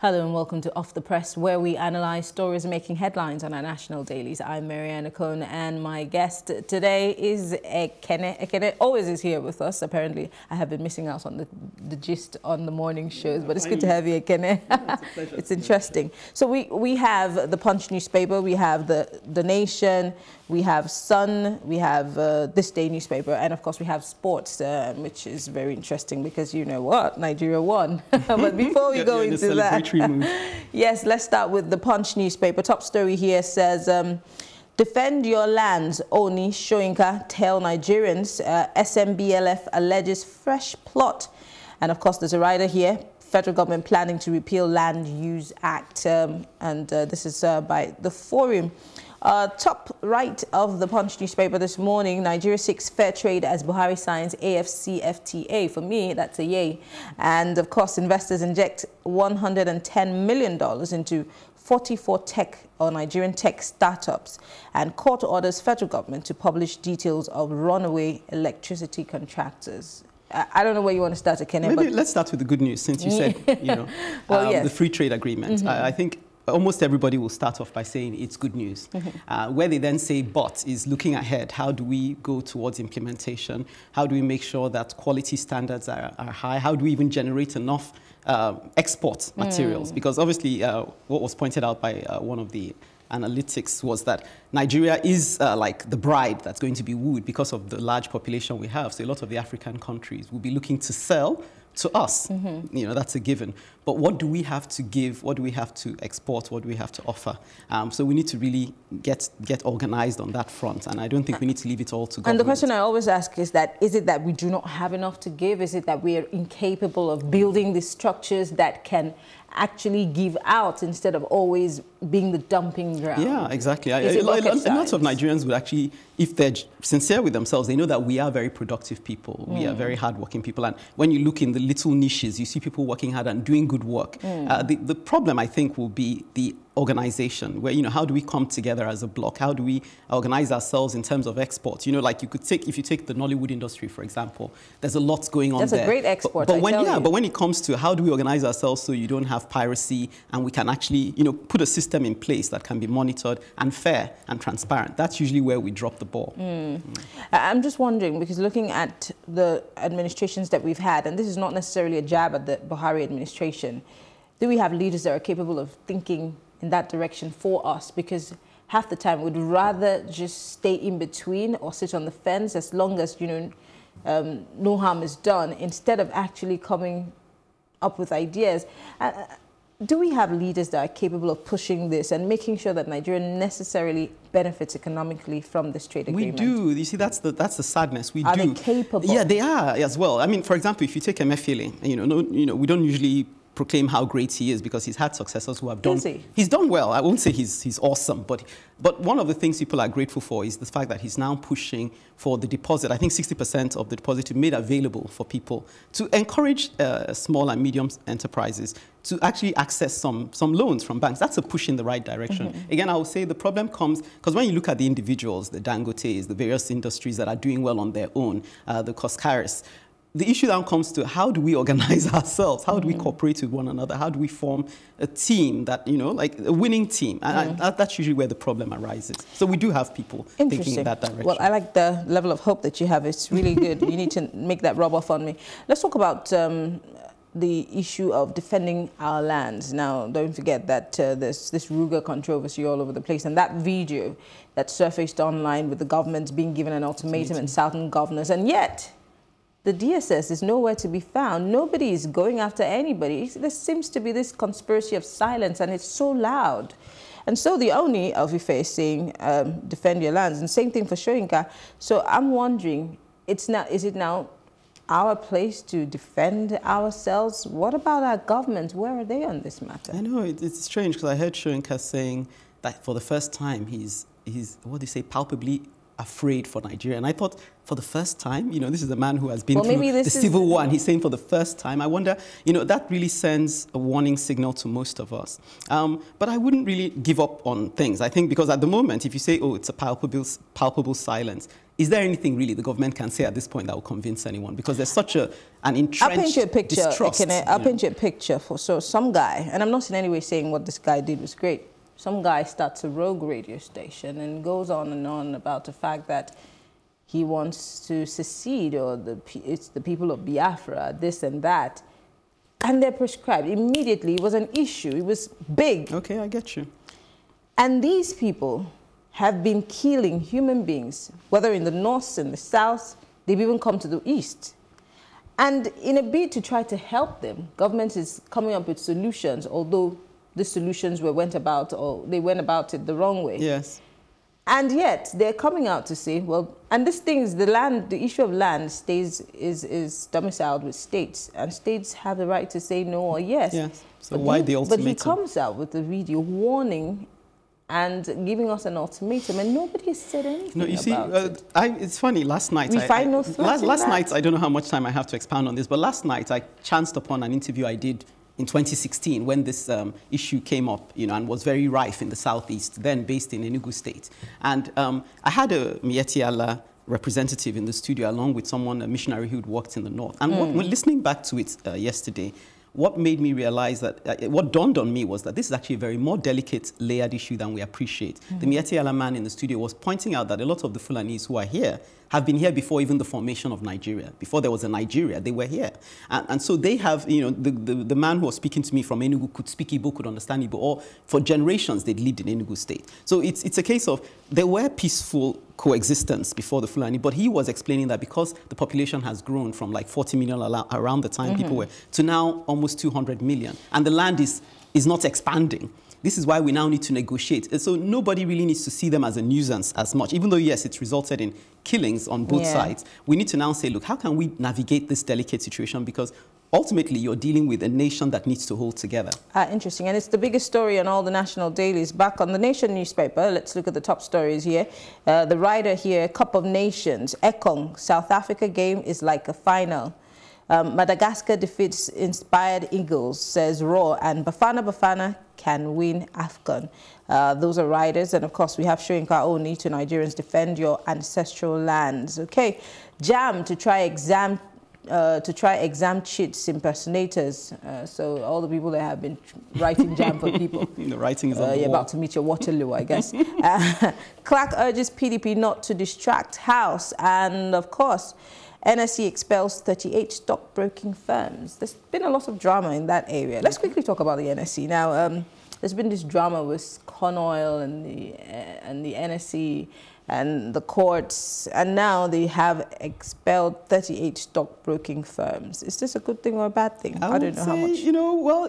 Hello and welcome to Off the Press, where we analyse stories making headlines on our national dailies. I'm Mariana Cohn, and my guest today is Ekene. Ekene always is here with us. Apparently, I have been missing out on the gist on the morning shows, but it's good to have you, Ekene. Yeah, it's a pleasure. It's interesting. So we have the Punch newspaper, we have the Nation, we have Sun, we have This Day newspaper, and of course we have sports, which is very interesting because you know what, Nigeria won. But before we go into that. Yes, let's start with the Punch newspaper. Top story here says, defend your lands, Ooni Soyinka tell Nigerians. SMBLF alleges fresh plot. And of course, there's a rider here. Federal government planning to repeal Land Use Act. This is by the Forum. Top right of the Punch newspaper this morning, Nigeria seeks fair trade as Buhari signs AFCFTA. For me, that's a yay. And of course, investors inject $110 million into 44 tech or Nigerian tech startups, and court orders federal government to publish details of runaway electricity contractors. I don't know where you want to start, Ekene. Maybe let's start with the good news, since you said, you know, well, yes, the free trade agreement. I think almost everybody will start off by saying it's good news. Where they then say but is looking ahead. How do we go towards implementation? How do we make sure that quality standards are high? How do we even generate enough export materials? Because obviously what was pointed out by one of the analytics was that Nigeria is like the bride that's going to be wooed because of the large population we have. So a lot of the African countries will be looking to sell to us. You know, that's a given. But what do we have to give? What do we have to export? What do we have to offer? So we need to really get organized on that front. And I don't think we need to leave it all to government. And the question I always ask is that, is it that we do not have enough to give? Is it that we are incapable of building the structures that can actually give out instead of always being the dumping ground? Yeah, exactly. A lot of Nigerians would actually, if they're sincere with themselves, they know that we are very productive people. We are very hardworking people. And when you look in the little niches, you see people working hard and doing good work. The problem, I think, will be the organization, where, you know, how do we come together as a block? How do we organize ourselves in terms of export? You know, like you could take, if you take the Nollywood industry, for example, there's a lot going on there. That's a great export, but when it comes to how do we organize ourselves so you don't have piracy and we can actually, you know, put a system in place that can be monitored and fair and transparent, that's usually where we drop the ball. I'm just wondering, because looking at the administrations that we've had, and this is not necessarily a jab at the Buhari administration, do we have leaders that are capable of thinking in that direction for us? Because half the time we'd rather just stay in between or sit on the fence as long as, you know, no harm is done, instead of actually coming up with ideas. Do we have leaders that are capable of pushing this and making sure that Nigeria necessarily benefits economically from this trade agreement? We do. You see, that's the sadness. We are do. They capable? Yeah, they are as well. I mean, for example, if you take Emefiele, you know, we don't usually proclaim how great he is because he's had successors who have done. He's done well. I won't say he's awesome, but one of the things people are grateful for is the fact that he's now pushing for the deposit. I think 60% of the deposit to be made available for people to encourage small and medium enterprises to actually access some loans from banks. That's a push in the right direction. Again, I would say the problem comes because when you look at the individuals, the Dangotes, the various industries that are doing well on their own, the Koskaris, the issue now comes to how do we organize ourselves? How do we cooperate with one another? How do we form a team that, you know, like a winning team? And that's usually where the problem arises. So we do have people thinking in that direction. Well, I like the level of hope that you have. It's really good. You need to make that rub off on me. Let's talk about the issue of defending our lands. Now, don't forget that there's this Ruga controversy all over the place, and that video that surfaced online with the government being given an ultimatum and southern governors, and yet the DSS is nowhere to be found. Nobody is going after anybody. There seems to be this conspiracy of silence, and it's so loud. And so the Ooni of Ife is saying, defend your lands, and same thing for Soyinka. So I'm wondering, is it now our place to defend ourselves? What about our government? Where are they on this matter? I know, it's strange, because I heard Soyinka saying that for the first time he's what do you say, palpably afraid for Nigeria. And I thought, for the first time, this is a man who has been through the Civil War, and he's saying for the first time. I wonder, that really sends a warning signal to most of us. But I wouldn't really give up on things. I think because at the moment, if you say, oh, it's a palpable silence, is there anything really the government can say at this point that will convince anyone? Because there's such an entrenched distrust. I'll paint you a picture for some guy, and I'm not in any way saying what this guy did was great. Some guy starts a rogue radio station and goes on and on about the fact that he wants to secede, or it's the people of Biafra, this and that. And they're prescribed. Immediately, it was an issue. It was big. Okay, I get you. And these people have been killing human beings, whether in the north, in the south. They've even come to the east. And in a bid to try to help them, government is coming up with solutions, although the solutions went about it the wrong way. Yes. And yet they're coming out to say, well, and this thing is the issue of land is domiciled with states, and states have the right to say no or yes. Yes. So why the ultimatum? But he comes out with a video warning and giving us an ultimatum, and nobody has said anything. No, you see, it's funny. Last night, last night, I don't know how much time I have to expound on this, but last night I chanced upon an interview I did in 2016, when this issue came up, and was very rife in the southeast, then based in Enugu State. And I had a Miyetti Allah representative in the studio, along with a missionary who'd worked in the north. And when listening back to it yesterday, what made me realize that, what dawned on me was that this is actually a very more delicate, layered issue than we appreciate. The Miyetti Allah man in the studio was pointing out that a lot of the Fulanis who are here have been here before even the formation of Nigeria. Before there was a Nigeria, they were here. And so they have, the man who was speaking to me from Enugu could speak Igbo, could understand Igbo, or for generations they'd lived in Enugu State. So it's a case of, there were peaceful coexistence before the Fulani, but he was explaining that because the population has grown from like 40 million around the time people were, to now almost 200 million, and the land is not expanding. This is why we now need to negotiate. So nobody really needs to see them as a nuisance as much, even though, yes, it's resulted in killings on both sides. We need to now say, look, how can we navigate this delicate situation? Because ultimately, you're dealing with a nation that needs to hold together. Interesting. And it's the biggest story on all the national dailies. Back on the Nation newspaper, let's look at the top stories here. The rider here, Cup of Nations, Ekong, South Africa game is like a final. Madagascar defeats inspired Eagles, says Raw, and Bafana can win AFCON. Those are riders, and of course we have Soyinka Oni to Nigerians, defend your ancestral lands. Okay, JAM to try exam cheats impersonators. So all the people that have been writing JAM for people. The writing is on the You're wall. about to meet your Waterloo, I guess. Clark urges PDP not to distract House, and of course NSE expels 38 stockbroking firms. There's been a lot of drama in that area. Let's quickly talk about the NSE. Now, there's been this drama with Con Oil and the NSE and the courts, and now they have expelled 38 stockbroking firms. Is this a good thing or a bad thing? I don't know how much. Well,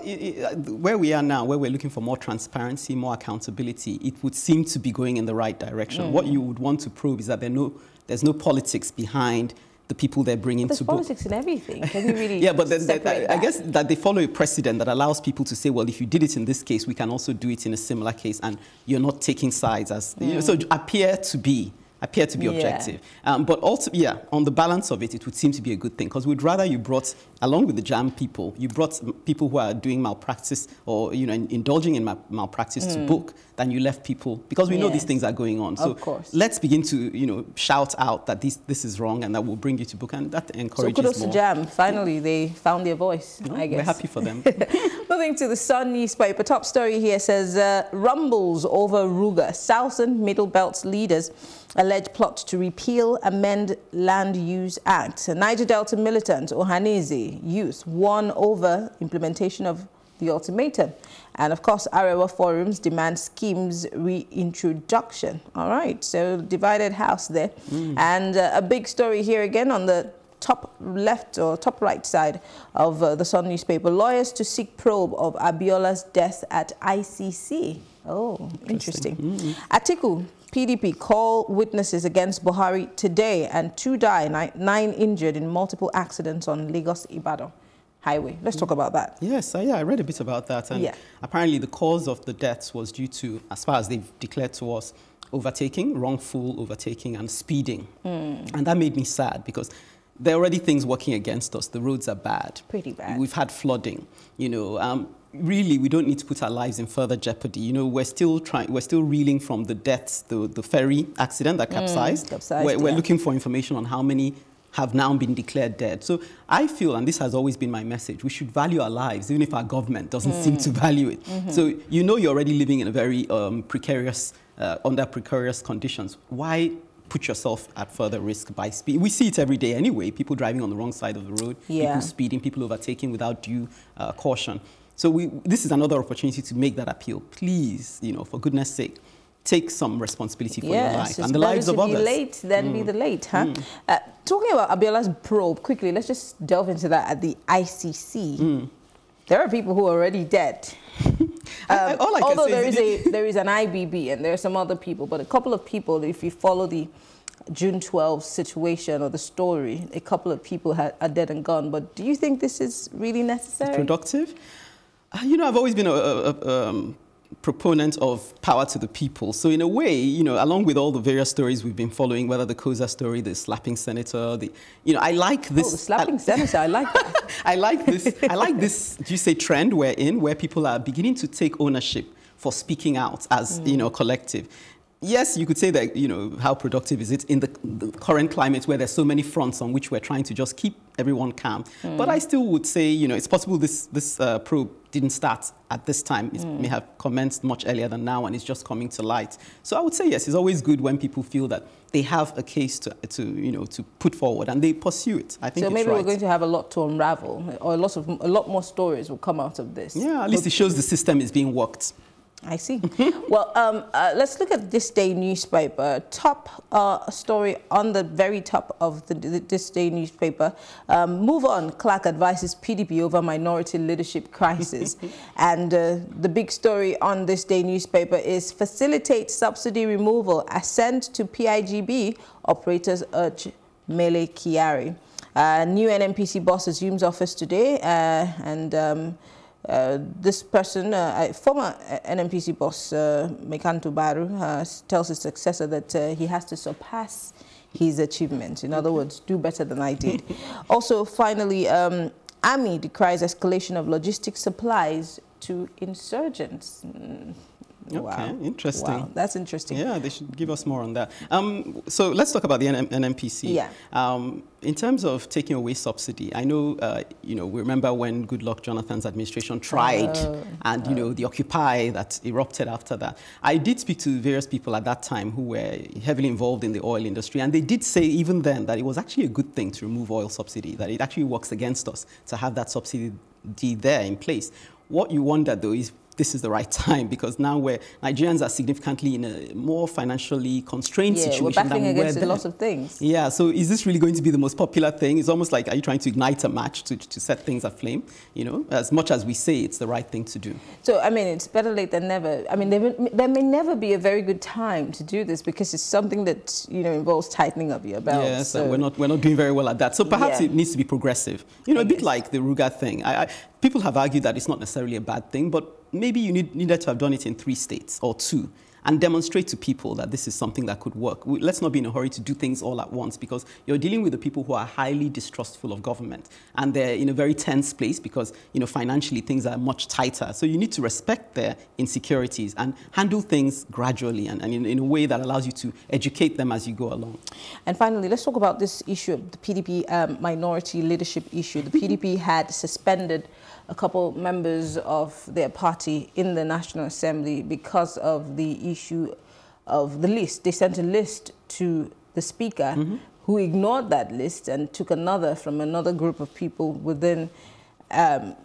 where we are now, where we're looking for more transparency, more accountability, it would seem to be going in the right direction. What you would want to probe is that there's no politics behind the people they're bringing to book. There's politics in everything. Can you really Yeah, but I guess that they follow a precedent that allows people to say, well, if you did it in this case, we can also do it in a similar case, and you're not taking sides as, so appear to be objective. But also, on the balance of it, it would seem to be a good thing, because we'd rather you brought, along with the JAM people, you brought people who are doing malpractice or, indulging in malpractice to book, than you left people, because we know these things are going on. So let's begin to, shout out that this is wrong, and that will bring you to book, and that encourages more. So kudos to JAM. Finally, they found their voice, I guess. We're happy for them. Moving to the Sun newspaper, top story here says, rumbles over Ruga. South and Middle Belt's leaders alleged plot to repeal Amend Land Use Act. Niger Delta militant Ohaneze youth won over implementation of the ultimatum. And of course, Arewa forums demand schemes reintroduction. All right, so divided house there. And a big story here again on the top left or top right side of the Sun newspaper. Lawyers to seek probe of Abiola's death at ICC. Oh, interesting. Atiku, PDP call witnesses against Buhari today, and 2 die, 9 injured in multiple accidents on Lagos-Ibadan highway. Let's talk about that. Yes, I read a bit about that. And apparently the cause of the deaths was due to, as far as they've declared to us, overtaking, wrongful overtaking, and speeding. And that made me sad because there are already things working against us. The roads are bad. Pretty bad. We've had flooding, you know. Really, we don't need to put our lives in further jeopardy. You know, we're still reeling from the deaths, the ferry accident that capsized. We're looking for information on how many have now been declared dead. So I feel, and this has always been my message, we should value our lives, even if our government doesn't seem to value it. So you know you're already living in a very precarious, under precarious conditions. Why put yourself at further risk by speed? We see it every day anyway, people driving on the wrong side of the road, people speeding, people overtaking without due caution. So this is another opportunity to make that appeal. Please, you know, for goodness sake, take some responsibility for your life and the lives of others. Yes, it's better to be late than be the late, huh? Talking about Abiola's probe, quickly, let's just delve into that at the ICC. There are people who are already dead. Although there is an IBB and there are some other people, but a couple of people, if you follow the June 12 situation or the story, a couple of people are dead and gone. But do you think this is really necessary? Productive? You know, I've always been a proponent of power to the people. So in a way, you know, along with all the various stories we've been following, whether the Koza story, the slapping senator, you know, I like this. Oh, the slapping senator, I like that. I like this, do you say trend we're in, where people are beginning to take ownership for speaking out as, you know, collective. Yes, you could say that, you know, how productive is it in the current climate where there's so many fronts on which we're trying to just keep everyone calm. But I still would say, you know, it's possible this probe didn't start at this time. It may have commenced much earlier than now and it's just coming to light. So I would say, yes, it's always good when people feel that they have a case to you know, to put forward and they pursue it. I think so maybe we're going to have a lot to unravel, or a lot more stories will come out of this. Yeah, at least it shows the system is being worked. I see. Well, let's look at This Day newspaper. Top story on the very top of the This Day newspaper. Move on, Clark advises PDP over minority leadership crisis. And the big story on This Day newspaper is facilitate subsidy removal, assent to PIGB, operators urge Mele Kyari. New NNPC boss assumes office today this person, former NNPC boss Mekanto Baru, tells his successor that he has to surpass his achievements. In other words, do better than I did. Also, finally, Army decries escalation of logistic supplies to insurgents. Okay, wow. Interesting. Wow, that's interesting. Yeah, they should give us more on that. So let's talk about the NNPC. Yeah. In terms of taking away subsidy, I know, you know, we remember when Goodluck Jonathan's administration tried and, you know, the Occupy that erupted after that. I did speak to various people at that time who were heavily involved in the oil industry, and they did say even then that it was actually a good thing to remove oil subsidy, that it actually works against us to have that subsidy there in place. What you wonder, though, is this is the right time, because now Nigerians are significantly in a more financially constrained situation. We're battling against a lot of things. Yeah, so is this really going to be the most popular thing? It's almost like, are you trying to ignite a match to set things aflame? You know, as much as we say it's the right thing to do. So, I mean, it's better late than never. I mean, there may never be a very good time to do this because it's something that, you know, involves tightening up your belt. Yes, so we're not doing very well at that. So perhaps it needs to be progressive. You know, a bit like the Ruga thing. People have argued that it's not necessarily a bad thing, but maybe you needed to have done it in 3 states or 2 and demonstrate to people that this is something that could work. Let's not be in a hurry to do things all at once, because you're dealing with the people who are highly distrustful of government and they're in a very tense place because, you know, financially things are much tighter. So you need to respect their insecurities and handle things gradually and in a way that allows you to educate them as you go along. And finally, let's talk about this issue of the PDP minority leadership issue. The PDP had suspended a couple members of their party in the National Assembly because of the issue of the list. They sent a list to the Speaker, who ignored that list and took another from another group of people within the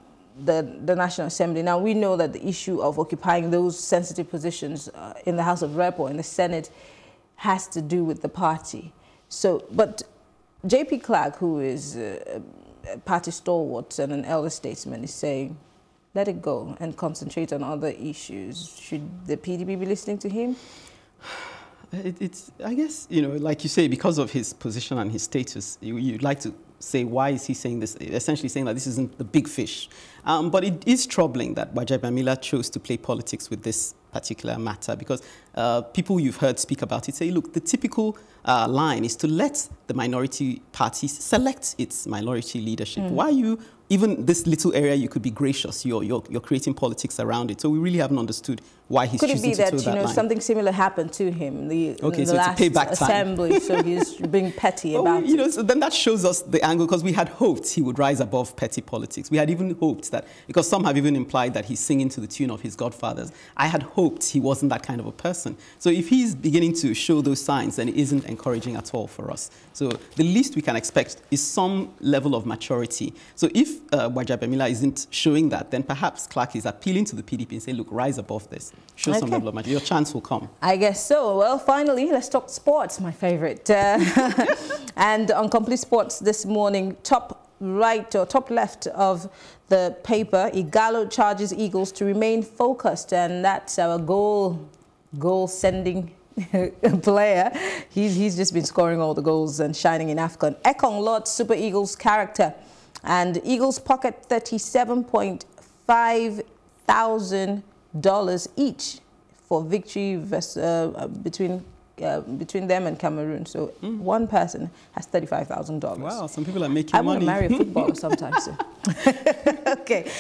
National Assembly. Now, we know that the issue of occupying those sensitive positions in the House of Rep or in the Senate has to do with the party. So, but J.P. Clark, who is party stalwart and an elder statesman, is saying, let it go and concentrate on other issues. Should the PDP be listening to him? I guess, you know, like you say, because of his position and his status, you'd like to say, why is he saying this? Essentially saying that this isn't the big fish. But it is troubling that Gbajabiamila chose to play politics with this particular matter, because people you've heard speak about it say, look, the typical line is to let the minority parties select its minority leadership. Why are you, even this little area, you could be gracious, you're creating politics around it. So we really haven't understood why he's choosing to toe that line. Could it be that, something similar happened to him in the so last assembly, so he's being petty about it? So then that shows us the angle, because we had hoped he would rise above petty politics. We had even hoped that, because some have even implied that he's singing to the tune of his godfathers. I had hoped he wasn't that kind of a person. So if he's beginning to show those signs, then it isn't encouraging at all for us. So the least we can expect is some level of maturity. So if Gbajabiamila isn't showing that, then perhaps Clark is appealing to the PDP and say, look, rise above this. Show some level of maturity. Your chance will come. I guess so. Well, finally, let's talk sports, my favorite. And on Complete Sports this morning, top right or top left of the paper, Igalo charges Eagles to remain focused, and that's our goal-sending player. He's just been scoring all the goals and shining in AFCON. Ekong Lord Super Eagles character, and Eagles pocket $37.5 thousand each for victory between them and Cameroon. So one person has $35,000. Wow, some people are making money. I want to marry a footballer sometime soon. Okay,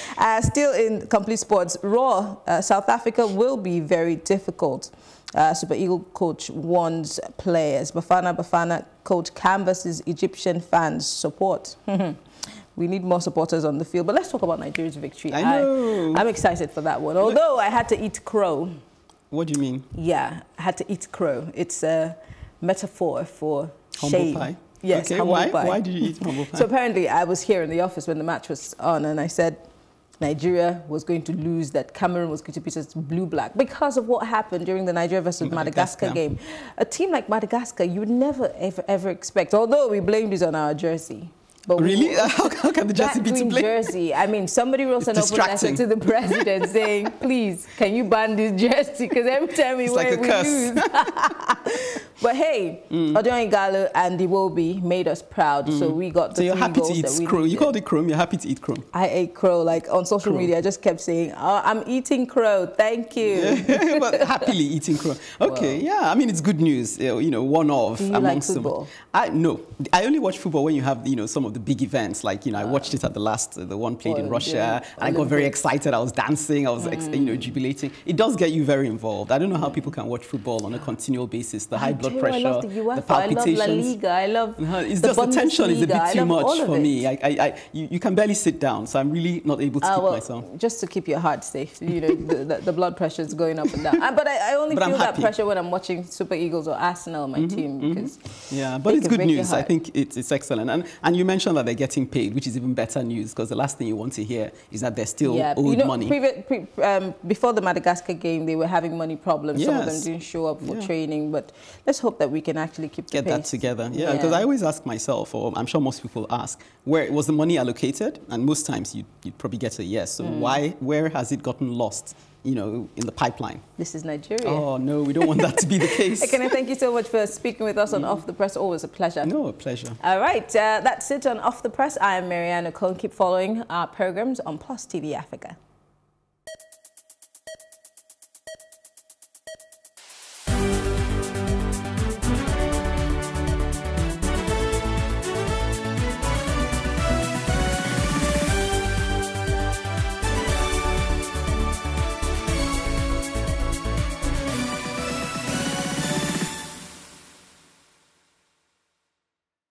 still in Complete Sports, Raw, South Africa will be very difficult. Super Eagle coach warns players. Bafana coach canvasses Egyptian fans' support. We need more supporters on the field. But let's talk about Nigeria's victory. I know. I'm excited for that one. Although I had to eat crow. What do you mean? Yeah, I had to eat crow. It's a metaphor for humble shame. Pie? Yes, okay, humble pie. Why did you eat humble pie? So apparently I was here in the office when the match was on, and I said Nigeria was going to lose, that Cameroon was going to beat us blue-black because of what happened during the Nigeria versus Madagascar game. A team like Madagascar, you would never, ever expect, although we blamed it on our jersey. But really? How can the jersey be to blame? Jersey. I mean, somebody wrote an open letter to the president saying, please, can you ban this jersey? Because every time we wear it, we lose. But hey, Odeon Igalo and Iwobi made us proud, so we got the So you're happy to eat crow. You called it crow, you're happy to eat crow. I ate crow, like on social media, I just kept saying, oh, I'm eating crow, thank you. But happily eating crow. Okay, well, yeah, I mean, it's good news, one of amongst them. Football? No, I only watch football when you have, some of the big events, like, I watched it at the one played in Russia, and I got very excited, I was dancing, I was, jubilating. It does get you very involved. I don't know how people can watch football on a continual basis, the high blood pressure, I love the UEFA, the palpitations. I love La Liga, I love it's just the tension is a bit too much for me. You can barely sit down, so I'm really not able to keep myself. Just to keep your heart safe, the blood pressure is going up and down. But I only feel that pressure when I'm watching Super Eagles or Arsenal, my team, because but it's good news. I think it's excellent, and you mentioned that they're getting paid, which is even better news, because the last thing you want to hear is that they're still owed money. Before the Madagascar game, they were having money problems. Some of them didn't show up for training, but let's hope that we can actually get that together. Yeah, because I always ask myself, or I'm sure most people ask, where was the money allocated? And most times you'd probably get a yes. So where has it gotten lost? In the pipeline. This is Nigeria. Oh, no, we don't want that to be the case. Ekene, thank you so much for speaking with us on Off the Press. Always a pleasure. No, a pleasure. All right, that's it on Off the Press. I am Marianne Okon. Keep following our programs on Plus TV Africa.